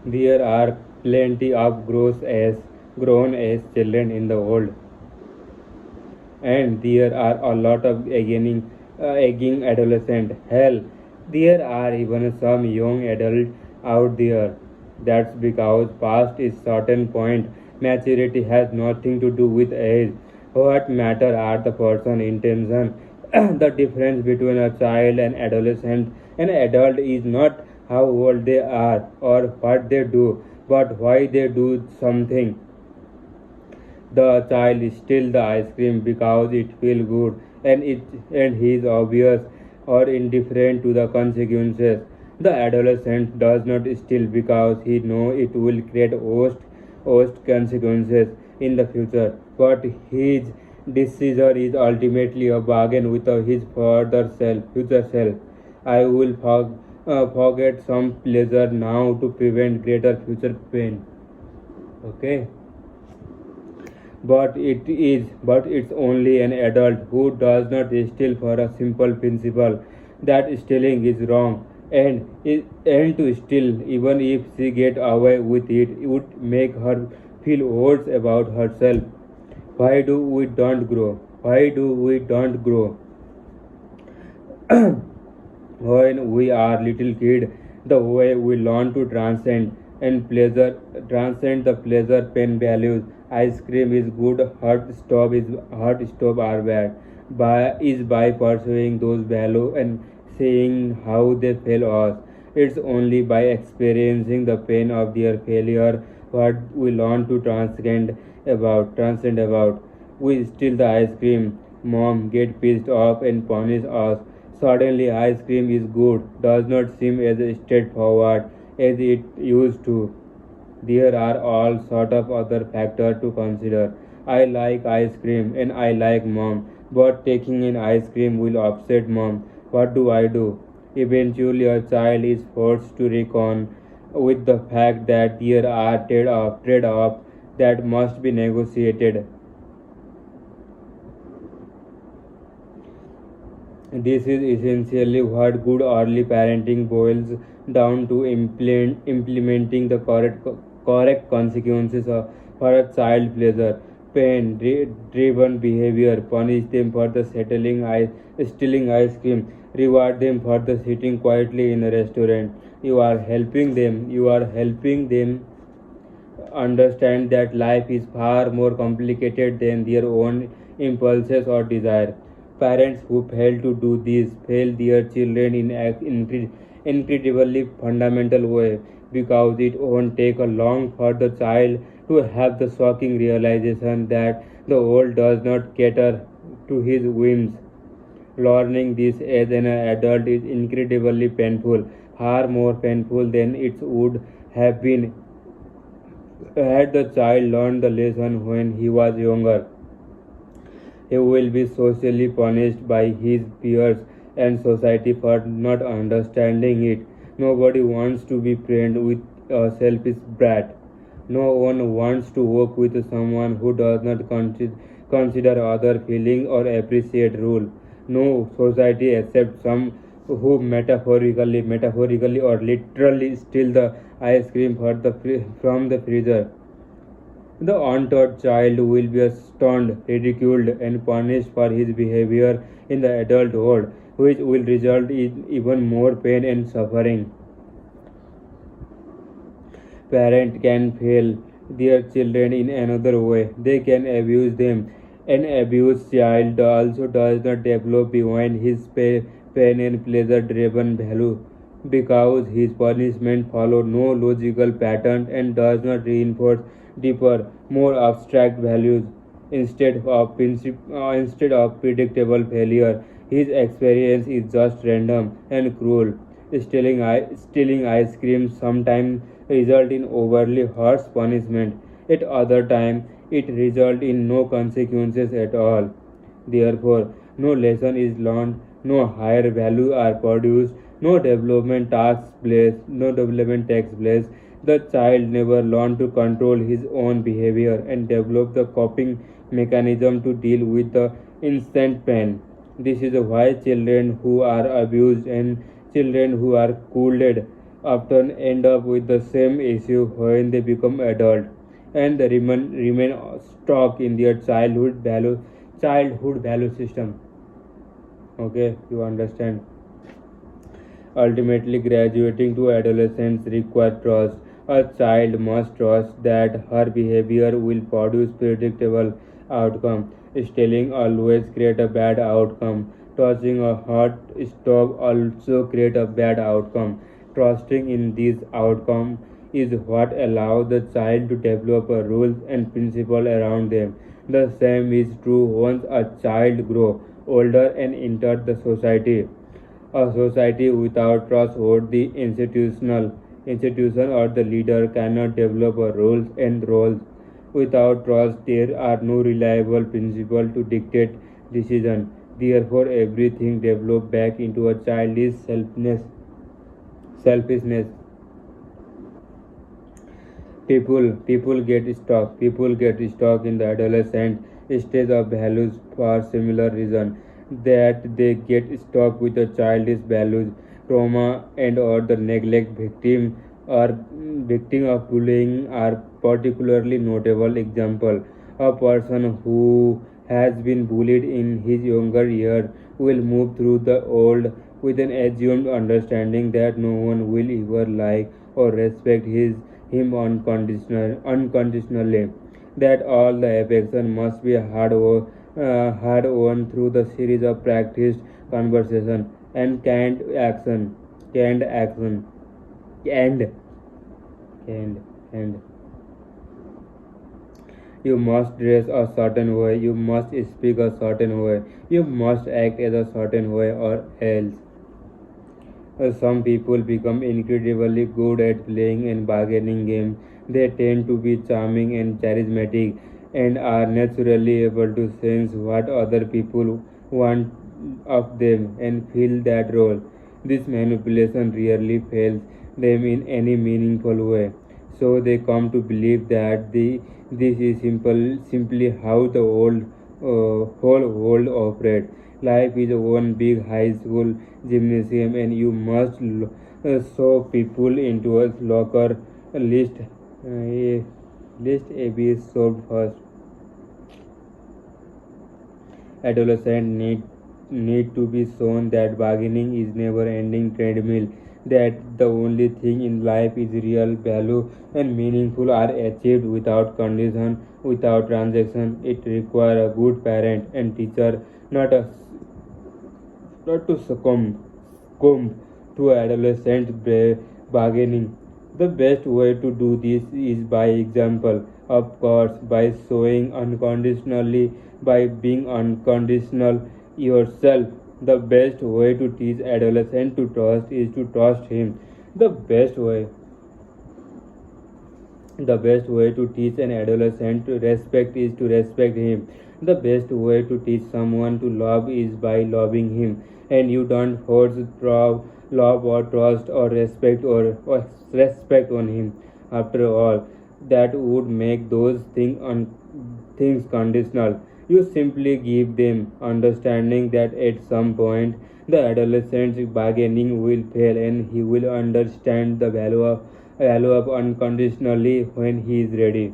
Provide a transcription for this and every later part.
There are plenty of grown as children in the world, and there are a lot of egging adolescent. Hell, there are even some young adults out there. That's because past is certain point. Maturity has nothing to do with age. What matter are the person intention. The difference between a child and adolescent and adult is not how old they are or what they do, but why they do something. The child steals the ice cream because it feels good and he is obvious or indifferent to the consequences. The adolescent does not steal because he knows it will create worst consequences in the future. But his decision is ultimately a bargain with his future self. I will forget some pleasure now to prevent greater future pain. Okay, but it's only an adult who does not steal for a simple principle that stealing is wrong, and to steal even if she get away with it would make her feel worse about herself. Why do we don't grow when we are little kid? The way we learn to transcend the pleasure pain values. Ice cream is good, hurt stop are bad, by pursuing those values and seeing how they fail us. It's only by experiencing the pain of their failure what we learn to transcend about. We steal the ice cream, mom get pissed off and punish us. Suddenly ice cream is good, does not seem as straightforward as it used to. There are all sort of other factors to consider. I like ice cream and I like mom, but taking in ice cream will upset mom. What do I do? Eventually, a child is forced to reckon with the fact that there are trade-offs that must be negotiated. This is essentially what good early parenting boils down to, implementing the correct consequences for a child pleasure. Pain driven behavior, punish them for the stealing ice cream, reward them for the sitting quietly in a restaurant. You are helping them understand that life is far more complicated than their own impulses or desire. Parents who fail to do this fail their children in an incredibly fundamental way, because it won't take a long for the child to have the shocking realization that the world does not cater to his whims. Learning this as an adult is incredibly painful, far more painful than it would have been had the child learned the lesson when he was younger. He will be socially punished by his peers and society for not understanding it. Nobody wants to be friends with a selfish brat. No one wants to work with someone who does not consider other feelings or appreciate rule. No society accepts some who metaphorically or literally steal the ice cream from the freezer. The untaught child will be stunned, ridiculed, and punished for his behavior in the adult world, which will result in even more pain and suffering. Parents can fail their children in another way. They can abuse them. An abused child also does not develop beyond his pain and pleasure driven value, because his punishment follows no logical pattern and does not reinforce deeper, more abstract values. Instead of predictable failure, his experience is just random and cruel. Stealing ice cream sometimes result in overly harsh punishment. At other times, it result in no consequences at all. Therefore, no lesson is learned, no higher value are produced, no development takes place. The child never learned to control his own behavior and develop the coping mechanism to deal with the instant pain. This is why children who are abused and children who are scolded often end up with the same issue when they become adult, and they remain stuck in their childhood value system. Okay, you understand. Ultimately, graduating to adolescence requires trust. A child must trust that her behavior will produce predictable outcome. Stealing always create a bad outcome. Touching a hot stove also create a bad outcome. Trusting in this outcome is what allows the child to develop a rules and principle around them. The same is true once a child grows older and enters the society. A society without trustworthy institution or the leader cannot develop a rules and roles. Without trust, there are no reliable principle to dictate decision. Therefore, everything develops back into a childish selfishness. People get stuck in the adolescent stage of values for similar reason that they get stuck with the childish values, trauma and or the neglect. Victim of bullying are particularly notable example. A person who has been bullied in his younger years will move through the world with an assumed understanding that no one will ever like or respect him unconditionally, that all the affection must be hard won through the series of practiced conversation and canned action, and and you must dress a certain way, you must speak a certain way, you must act as a certain way, or else. Some people become incredibly good at playing and bargaining games. They tend to be charming and charismatic and are naturally able to sense what other people want of them and fill that role. This manipulation rarely fails them in any meaningful way. So they come to believe that this is simply how the whole world operates. Life is one big high school gymnasium, and you must show people into a locker list. List A B is solved first. Adolescents need to be shown that bargaining is never ending treadmill, that the only thing in life is real value and meaningful are achieved without condition, without transaction. It requires a good parent and teacher not a not to succumb to adolescent bargaining. The best way to do this is by example, of course, by showing unconditionally, by being unconditional yourself. The best way to teach adolescent to trust is to trust him. The best way the best way to teach an adolescent to respect is to respect him. The best way to teach someone to love is by loving him. And you don't force love or trust or respect on him. After all, that would make those things conditional. You simply give them understanding that at some point the adolescent's bargaining will fail and he will understand the value of unconditionally when he is ready.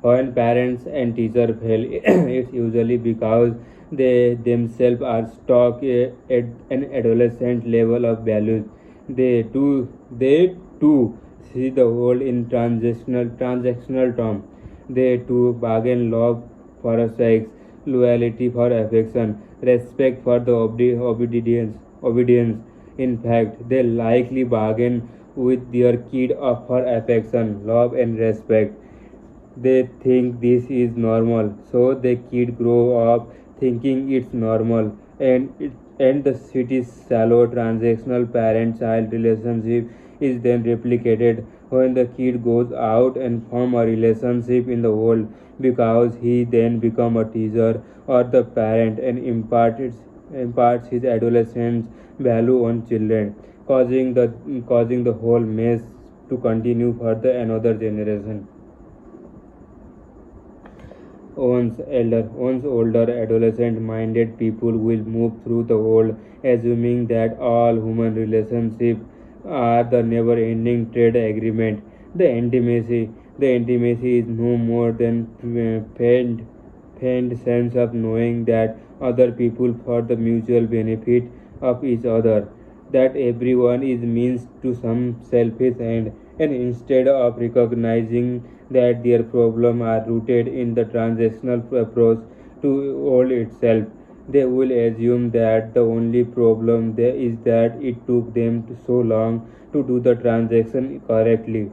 When parents and teachers fail, it's usually because they themselves are stuck at an adolescent level of values. They too see the world in transactional terms. They too bargain love for a sex, loyalty for affection, respect for the obedience. In fact, they likely bargain with their kid for affection, love, and respect. They think this is normal, so the kid grow up thinking it's normal, and the city's shallow transactional parent-child relationship is then replicated when the kid goes out and form a relationship in the world, because he then become a teacher or the parent and imparts his adolescence value on children, causing the whole mess to continue for the another generation. Once older adolescent minded people will move through the world assuming that all human relationships are the never-ending trade agreement. The intimacy is no more than faint sense of knowing that other people for the mutual benefit of each other, that everyone is means to some selfish end, and instead of recognizing that their problems are rooted in the transactional approach to all itself, they will assume that the only problem there is that it took them so long to do the transaction correctly.